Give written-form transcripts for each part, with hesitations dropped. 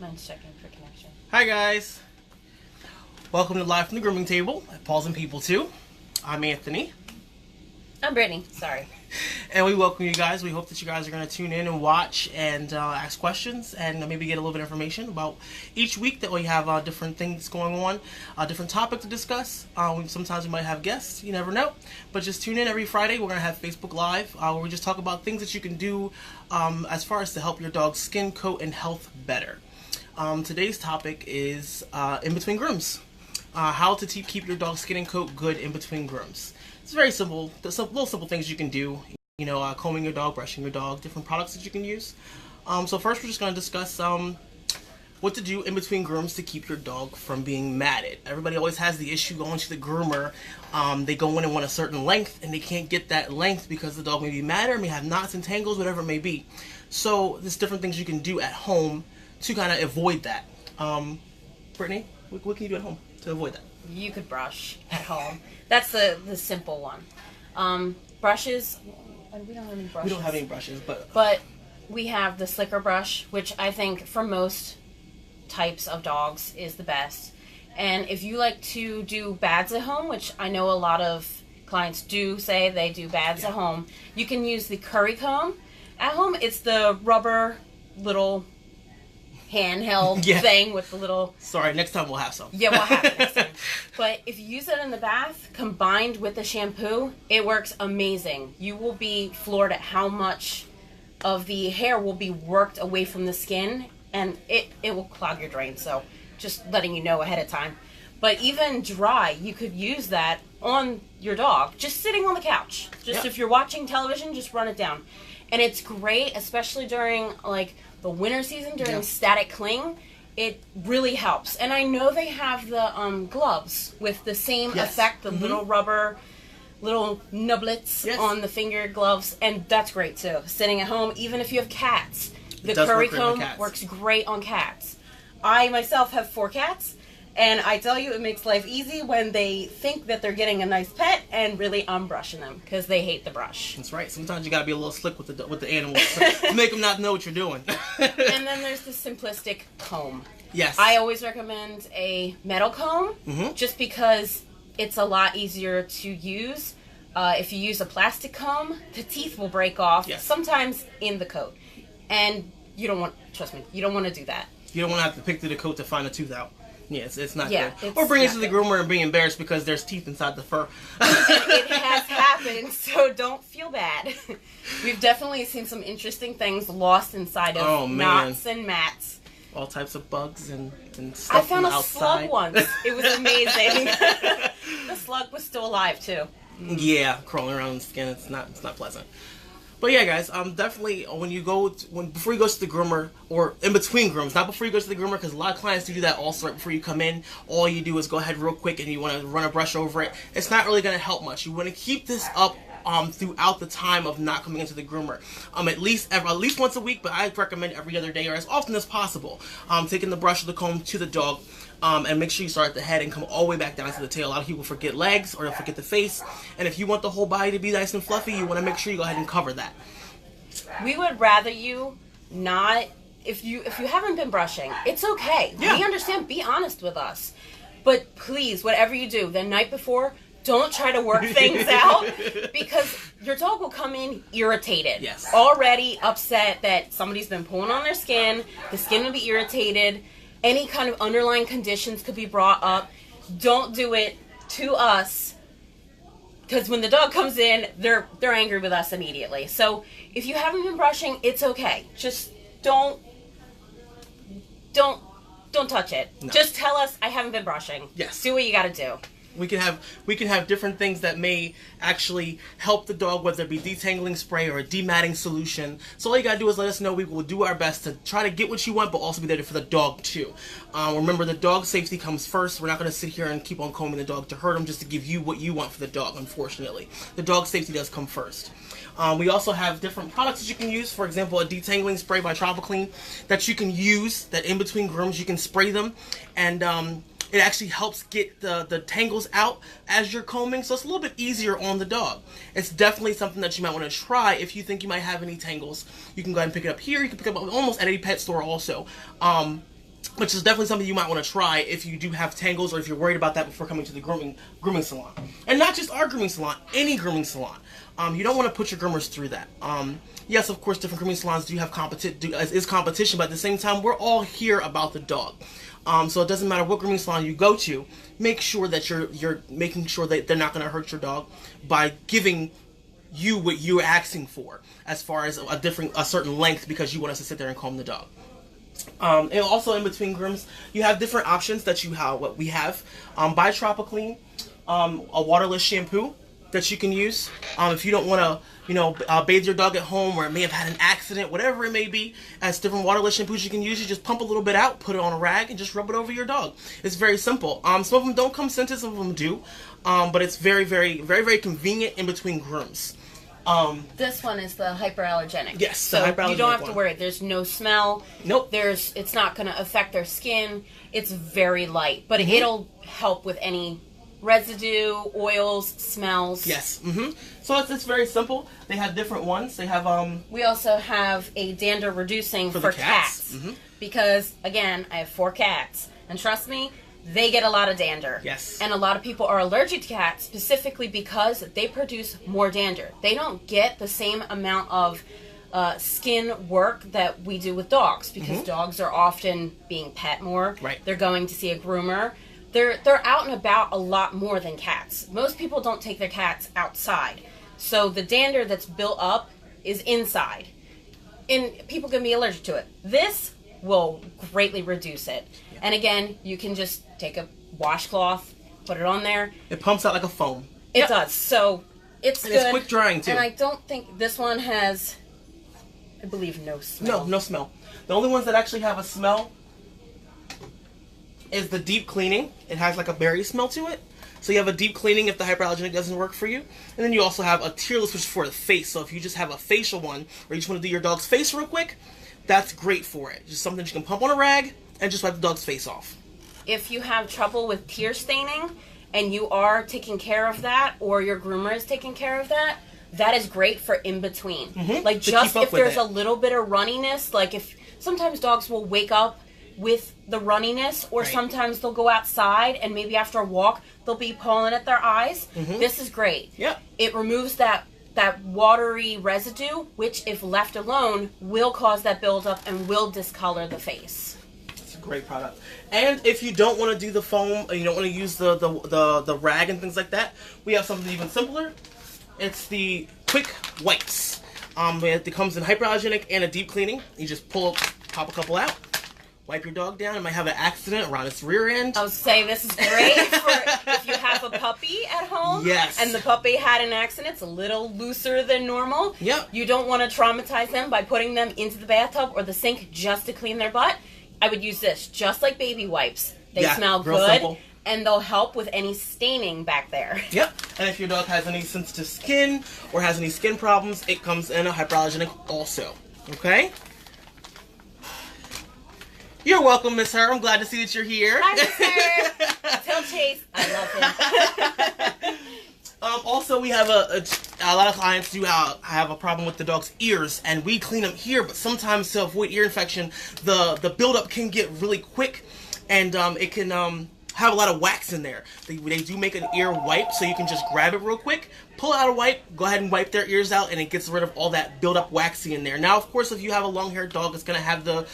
Mine's checking for connection. Hi guys, welcome to Live from the Grooming Table at Paws and People 2. I'm Anthony. I'm Brittany, sorry. And we welcome you guys. We hope that you guys are going to tune in and watch and ask questions and maybe get a little bit of information about each week that we have different things going on, a different topic to discuss. Sometimes we might have guests, you never know. But just tune in every Friday. We're going to have Facebook Live where we just talk about things that you can do as far as to help your dog's skin, coat, and health better. Today's topic is in between grooms. How to keep your dog's skin and coat good in between grooms. It's very simple. There's some little simple things you can do. You know, combing your dog, brushing your dog, different products that you can use. So first we're just going to discuss what to do in between grooms to keep your dog from being matted. Everybody always has the issue going to the groomer. They go in and want a certain length and they can't get that length because the dog may be matted or may have knots and tangles, whatever it may be. So there's different things you can do at home to kind of avoid that. Brittany, what can you do at home to avoid that? You could brush at home. That's the simple one. Brushes, we don't have any brushes. We don't have any brushes, but we have the slicker brush, which I think for most types of dogs is the best. And if you like to do bads at home, which I know a lot of clients do say they do bads at home, you can use the curry comb. At home, it's the rubber little handheld thing with the little... Sorry, next time we'll have some. Yeah, we'll have it next time. But if you use it in the bath, combined with the shampoo, it works amazing. You will be floored at how much of the hair will be worked away from the skin, and it will clog your drain, so just letting you know ahead of time. But even dry, you could use that on your dog, just sitting on the couch. Just if you're watching television, just run it down. And it's great, especially during, like, the winter season, during static cling. It really helps. And I know they have the gloves with the same effect, the little rubber, little nublets on the finger gloves, and that's great too. Sitting at home, even if you have cats, the curry comb works great on cats. I myself have 4 cats, and I tell you, it makes life easy when they think that they're getting a nice pet, and really I'm brushing them because they hate the brush. That's right. Sometimes you gotta be a little slick with the animals to make them not know what you're doing. And then there's the simplistic comb. Yes. I always recommend a metal comb, just because it's a lot easier to use. If you use a plastic comb, the teeth will break off, sometimes in the coat. And you don't want, trust me, you don't want to do that. You don't want to have to pick through the coat to find a tooth out. Yeah, it's not good. Or bring it to the groomer and be embarrassed because there's teeth inside the fur. It has happened, so don't feel bad. We've definitely seen some interesting things lost inside of knots and mats. All types of bugs and stuff. I found a slug once. It was amazing. The slug was still alive too. Yeah, crawling around the skin. It's not pleasant. But yeah, guys, definitely before you go to the groomer, or in between grooms, not before you go to the groomer, because a lot of clients do that also right before you come in. All you do is go ahead real quick and you want to run a brush over it. It's not really going to help much. You want to keep this up throughout the time of not coming into the groomer. At least once a week, but I recommend every other day or as often as possible. Taking the brush or the comb to the dog. And make sure you start at the head and come all the way back down to the tail. A lot of people forget legs or they'll forget the face. And if you want the whole body to be nice and fluffy, you want to make sure you go ahead and cover that. We would rather you not, if you haven't been brushing, it's okay. We understand, be honest with us. But please, whatever you do, the night before, don't try to work things out, because your dog will come in irritated. Already upset that somebody's been pulling on their skin, the skin will be irritated. Any kind of underlying conditions could be brought up. Don't do it to us, because when the dog comes in, they're angry with us immediately. So if you haven't been brushing, it's okay. Just don't touch it. No. Just tell us, I haven't been brushing. Yes. Do what you got to do. We can have different things that may actually help the dog, whether it be detangling spray or a dematting solution. So all you gotta do is let us know. We will do our best to try to get what you want, but also be there for the dog too. Remember, the dog safety comes first. We're not gonna sit here and keep on combing the dog to hurt him just to give you what you want for the dog. Unfortunately, the dog safety does come first. We also have different products that you can use. For example, a detangling spray by Travel Clean that you can use. That in between grooms you can spray them, and it actually helps get the tangles out as you're combing, so it's a little bit easier on the dog. It's definitely something that you might want to try if you think you might have any tangles. You can go ahead and pick it up here. You can pick it up almost at any pet store also. which is definitely something you might want to try if you do have tangles or if you're worried about that before coming to the grooming salon. And not just our grooming salon, any grooming salon. You don't want to put your groomers through that. Yes, of course, different grooming salons do have competition, but at the same time, we're all here about the dog. So it doesn't matter what grooming salon you go to. Make sure that you're making sure that they're not going to hurt your dog by giving you what you're asking for, as far as a certain length, because you want us to sit there and comb the dog. And also in between grooms, you have different options that you have. What we have, by Tropiclean, a waterless shampoo that you can use if you don't want to, bathe your dog at home, or it may have had an accident, whatever it may be. As different waterless shampoos you can use, you just pump a little bit out, put it on a rag, and just rub it over your dog. It's very simple. Some of them don't come scented, some of them do, but it's very, very, very, very convenient in between grooms. This one is the hyperallergenic. Yes, so the hyperallergenic you don't have to one. worry. There's no smell. Nope. It's not going to affect their skin. It's very light, but it'll help with any residue, oils, smells. Yes. So it's very simple. They have different ones. They have We also have a dander reducing for the cats. Because again, I have 4 cats, and trust me, they get a lot of dander. Yes. And a lot of people are allergic to cats specifically because they produce more dander. They don't get the same amount of skin work that we do with dogs, because dogs are often being pet more. Right. They're going to see a groomer. They're out and about a lot more than cats. Most people don't take their cats outside. So the dander that's built up is inside. And people can be allergic to it. This will greatly reduce it. Yeah. And again, you can just take a washcloth, put it on there. It pumps out like a foam. It does. So it's and good. It's quick drying too. And I don't think this one has, I believe, no smell. No smell. The only ones that actually have a smell is the deep cleaning. It has like a berry smell to it. So you have a deep cleaning if the hyperallergenic doesn't work for you. And then you also have a tearless, which is for the face. So if you just have a facial one, or you just want to do your dog's face real quick, that's great for it. Just something you can pump on a rag and just wipe the dog's face off. If you have trouble with tear staining and you are taking care of that, or your groomer is taking care of that, that is great for in between. Like just if there's a little bit of runniness, like if sometimes dogs will wake up with the runniness, or sometimes they'll go outside and maybe after a walk they'll be pulling at their eyes. This is great. Yep. It removes that watery residue, which if left alone will cause that buildup and will discolor the face. It's a great product. And if you don't want to do the foam, and you don't want to use the rag and things like that, we have something even simpler. It's the quick wipes. It comes in hyperallergenic and a deep cleaning. You just pop a couple out, wipe your dog down. It might have an accident around its rear end. I was saying this is great for if you have a puppy at home. Yes. And the puppy had an accident. It's a little looser than normal. Yep. You don't want to traumatize them by putting them into the bathtub or the sink just to clean their butt. I would use this just like baby wipes. They smell good. Simple. And they'll help with any staining back there. Yep. And if your dog has any sensitive skin or has any skin problems, it comes in a hyperallergenic also. Okay? You're welcome, Miss Her. I'm glad to see that you're here. Hi, Miss Her. Tell Chase I love him. Also, we have a lot of clients do have a problem with the dog's ears, and we clean them here, but sometimes to avoid ear infection, the buildup can get really quick, and it can have a lot of wax in there. They do make an ear wipe, so you can just grab it real quick, pull out a wipe, go ahead and wipe their ears out, and it gets rid of all that buildup waxy in there. Now, of course, if you have a long-haired dog, it's going to have the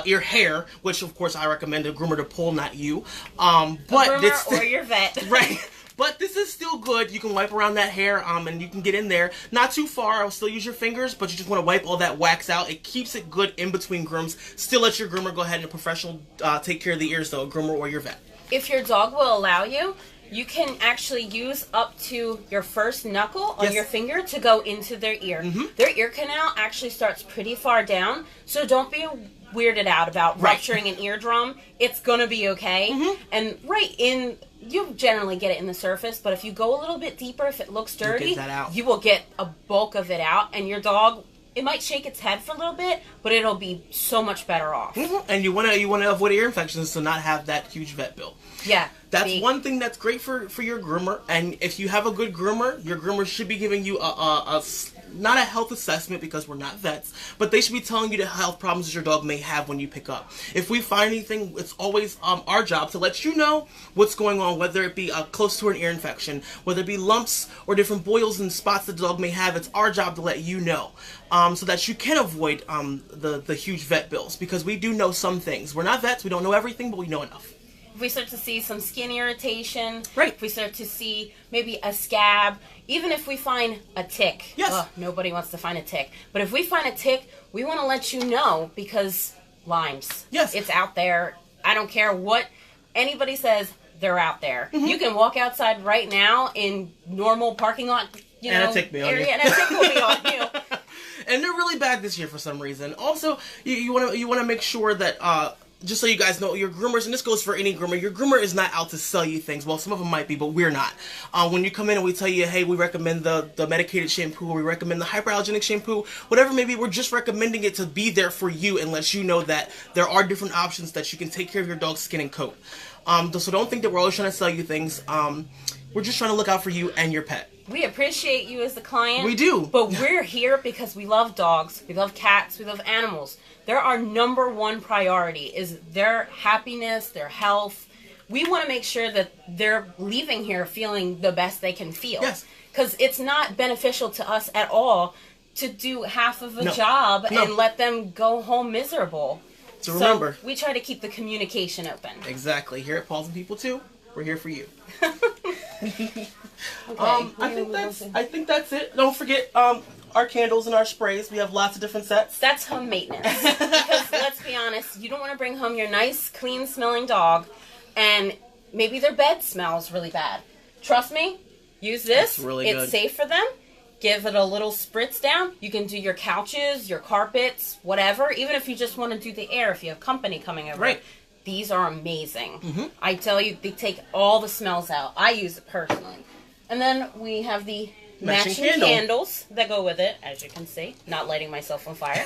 ear hair, which, of course, I recommend a groomer to pull, not you. But groomer or your vet. Right. But this is still good. You can wipe around that hair, and you can get in there. Not too far. I'll still use your fingers, but you just want to wipe all that wax out. It keeps it good in between grooms. Still let your groomer go ahead and a professional take care of the ears, though, a groomer or your vet. If your dog will allow you, you can actually use up to your first knuckle on your finger to go into their ear. Their ear canal actually starts pretty far down, so don't be weirded out about rupturing an eardrum. It's going to be okay. And you generally get it in the surface, but if you go a little bit deeper, if it looks dirty, you will get a bulk of it out, and your dog, it might shake its head for a little bit, but it'll be so much better off. And you want to avoid ear infections to not have that huge vet bill. Yeah. That's one thing that's great for your groomer. And if you have a good groomer, your groomer should be giving you a not a health assessment because we're not vets, but they should be telling you the health problems that your dog may have when you pick up. If we find anything, it's always our job to let you know what's going on, whether it be close to an ear infection, whether it be lumps or different boils and spots that the dog may have. It's our job to let you know, so that you can avoid the huge vet bills, because we do know some things. We're not vets, we don't know everything, but we know enough. If we start to see some skin irritation, right. If we start to see maybe a scab, even if we find a tick. Yes. Ugh, nobody wants to find a tick. But if we find a tick, we want to let you know, because Lymes. Yes. It's out there. I don't care what anybody says, they're out there. Mm-hmm. You can walk outside right now in normal parking lot, and a tick area, and a tick will be on you. And they're really bad this year for some reason. Also, you want to make sure that just so you guys know, your groomers, and this goes for any groomer, your groomer is not out to sell you things. Well, some of them might be, but we're not. When you come in and we tell you, hey, we recommend the medicated shampoo, or we recommend the hyperallergenic shampoo, whatever maybe, we're just recommending it to be there for you and let you know that there are different options that you can take care of your dog's skin and coat. So don't think that we're always trying to sell you things. We're just trying to look out for you and your pet. We appreciate you as the client. We do. But we're here because we love dogs, we love cats, we love animals. They're our number one priority, is their happiness, their health. We want to make sure that they're leaving here feeling the best they can feel. Yes. Because it's not beneficial to us at all to do half of a job and let them go home miserable. So remember, we try to keep the communication open. Exactly. Here at Paws and People too, we're here for you. Okay. I think that's it. Don't forget our candles and our sprays. We have lots of different sets. That's home maintenance. Because let's be honest, you don't want to bring home your nice, clean smelling dog and maybe their bed smells really bad. Trust me, use this. It's really good. It's safe for them. Give it a little spritz down. You can do your couches, your carpets, whatever. Even if you just want to do the air, if you have company coming over. Right. These are amazing. Mm-hmm. I tell you, they take all the smells out. I use it personally. And then we have the matching candles that go with it, as you can see. Not lighting myself on fire.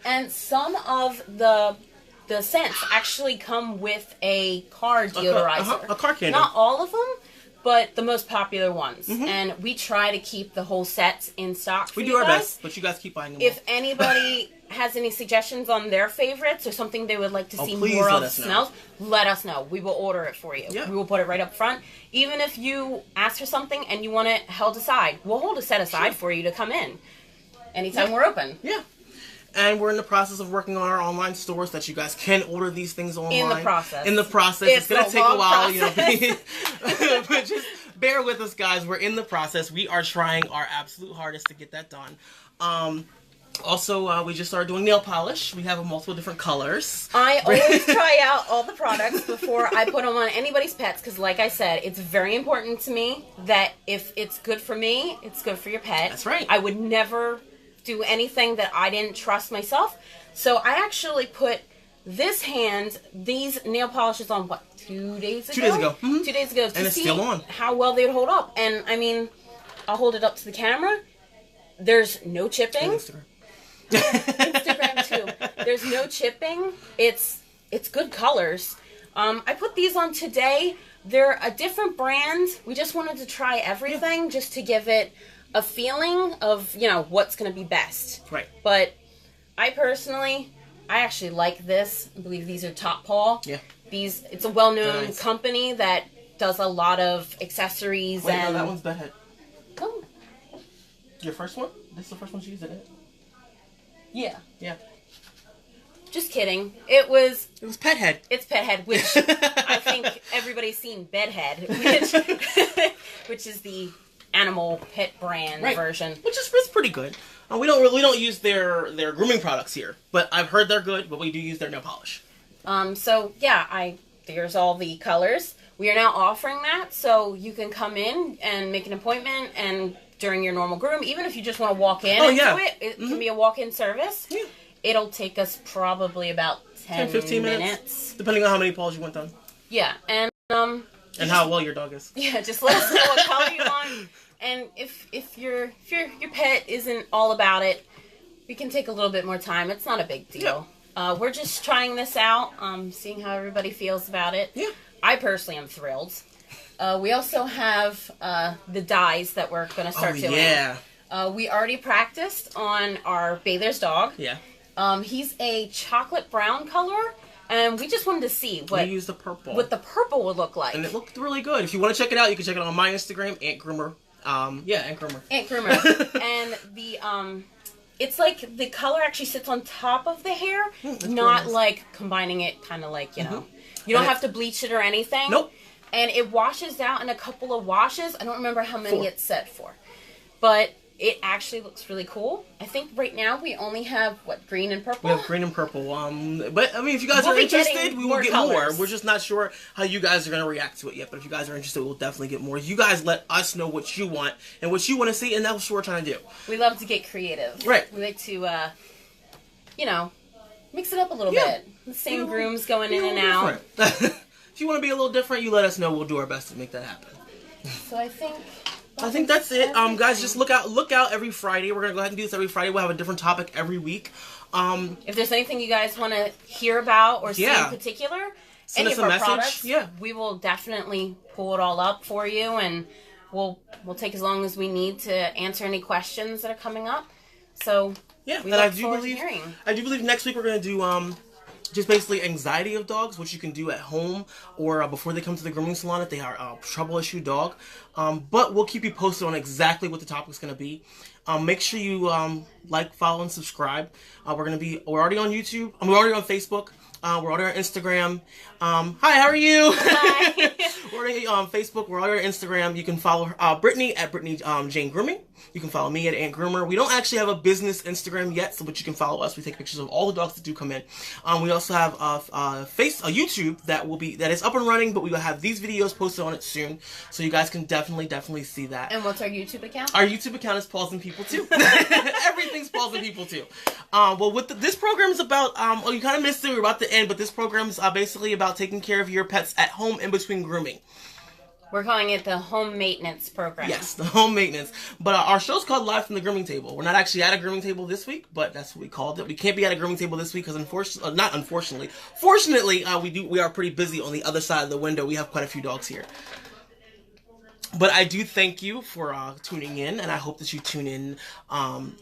And some of the scents actually come with a car deodorizer. A car candle. Not all of them, but the most popular ones. Mm-hmm. And we try to keep the whole sets in stock for you guys. We do our best, but you guys keep buying them. If anybody has any suggestions on their favorites or something they would like to see more of smells, let us know. We will order it for you. Yeah. We will put it right up front. Even if you ask for something and you want it held aside, we'll hold a set aside for you to come in anytime we're open. Yeah. And we're in the process of working on our online stores that you guys can order these things online. In the process. It's going to take a while, but just bear with us, guys. We're in the process. We are trying our absolute hardest to get that done. Also, we just started doing nail polish. We have multiple different colors. I always try out all the products before I put them on anybody's pets, because like I said, it's very important to me that if it's good for me, it's good for your pet. That's right. I would never do anything that I didn't trust myself. So I actually put these nail polishes on, 2 days ago? 2 days ago. Mm-hmm. 2 days ago to and it's see still on. How well they would hold up. And I mean, I'll hold it up to the camera. There's no chipping. Instagram too. There's no chipping. It's good colors. I put these on today. They're a different brand. We just wanted to try everything just to give it a feeling of, what's going to be best. Right. But I actually like this. I believe these are Top Paw. Yeah. It's a well-known company that does a lot of accessories. Wait, no, that one's Bedhead. Oh. Your first one? This is the first one she used, isn't it? Yeah. Yeah. Just kidding. It was Pet Head. It's Pet Head, which I think everybody's seen Bedhead, which is the animal pet brand version. Which is pretty good. We don't use their grooming products here, but I've heard they're good, but we do use their nail polish. So yeah, there's all the colors. We are now offering that, so you can come in and make an appointment, and during your normal groom, even if you just want to walk in it can be a walk-in service. Yeah. It'll take us probably about 10-15 minutes. Depending on how many paws you want done. Yeah, and how well your dog is. Yeah, just let us know what color you want. And if your pet isn't all about it, we can take a little bit more time. It's not a big deal. Yeah. We're just trying this out, seeing how everybody feels about it. Yeah. I personally am thrilled. We also have the dyes that we're going to start doing. Yeah. We already practiced on our Bather's dog. Yeah. He's a chocolate brown color, and we just wanted to see what we used the purple. What the purple would look like. And it looked really good. If you want to check it out, you can check it on my Instagram, Ant Groomer. Yeah, Ant Groomer. Ant Groomer. And the it's like the color actually sits on top of the hair, not nice. Like combining it, kind of like, you know. You don't have to bleach it or anything. Nope. And it washes out in a couple of washes. I don't remember how many it's set for. But it actually looks really cool. I think right now we only have, what, green and purple? We have green and purple. But, I mean, if you guys are interested, we will get more. We're just not sure how you guys are going to react to it yet. But if you guys are interested, we'll definitely get more. You guys let us know what you want and what you want to see, and that's what we're trying to do. We love to get creative. Right. We like to, you know, mix it up a little bit. The same grooms going in and out. If you want to be a little different, you let us know. We'll do our best to make that happen. So I think that's it. Guys, just look out every Friday. We're gonna go ahead and do this every Friday. We'll have a different topic every week. If there's anything you guys want to hear about or see in particular, send any us of a our message. products, yeah, we will definitely pull it all up for you, and we'll take as long as we need to answer any questions that are coming up. So yeah, we and look forward to hearing. I do believe next week we're gonna do just basically anxiety of dogs, which you can do at home or before they come to the grooming salon if they are a trouble issue dog. But we'll keep you posted on exactly what the topic's going to be. Make sure you like, follow, and subscribe. We're already on YouTube. We're already on Facebook. We're already on Instagram. Hi, how are you? Hi. We're already on Facebook. We're already on Instagram. You can follow Brittany at Brittany Jane Grooming. You can follow me at Ant Groomer. We don't actually have a business Instagram yet, but you can follow us. We take pictures of all the dogs that do come in. We also have a YouTube that is up and running, but we will have these videos posted on it soon, so you guys can definitely see that. And what's our YouTube account? Our YouTube account is Paws and People Too. Everything's Paws and People Too. Well, this program is about. You kind of missed it. We're about to end, but this program is basically about taking care of your pets at home in between grooming. We're calling it the home maintenance program. Yes, the home maintenance. But our show's called Live from the Grooming Table. We're not actually at a grooming table this week, but that's what we called it. We can't be at a grooming table this week because fortunately, we are pretty busy on the other side of the window. We have quite a few dogs here. But I do thank you for tuning in, and I hope that you tune in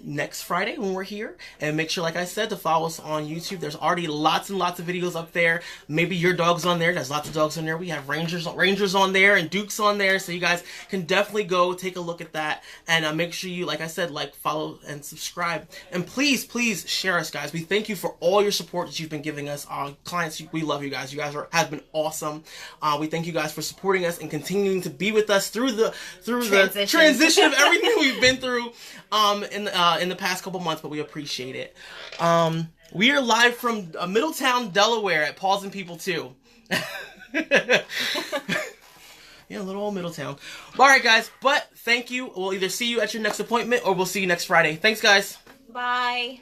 next Friday when we're here. And make sure, like I said, to follow us on YouTube. There's already lots and lots of videos up there. Maybe your dog's on there. There's lots of dogs on there. We have Rangers on there and Dukes on there. So you guys can definitely go take a look at that. And make sure you, like I said, follow, and subscribe. And please share us, guys. We thank you for all your support that you've been giving us. Our clients, we love you guys. You guys have been awesome. We thank you guys for supporting us and continuing to be with us through the transition of everything we've been through in the past couple months, but we appreciate it. We are live from Middletown, Delaware at Paws and People Too. Yeah, little old Middletown. Alright guys, but thank you. We'll either see you at your next appointment or we'll see you next Friday. Thanks guys. Bye.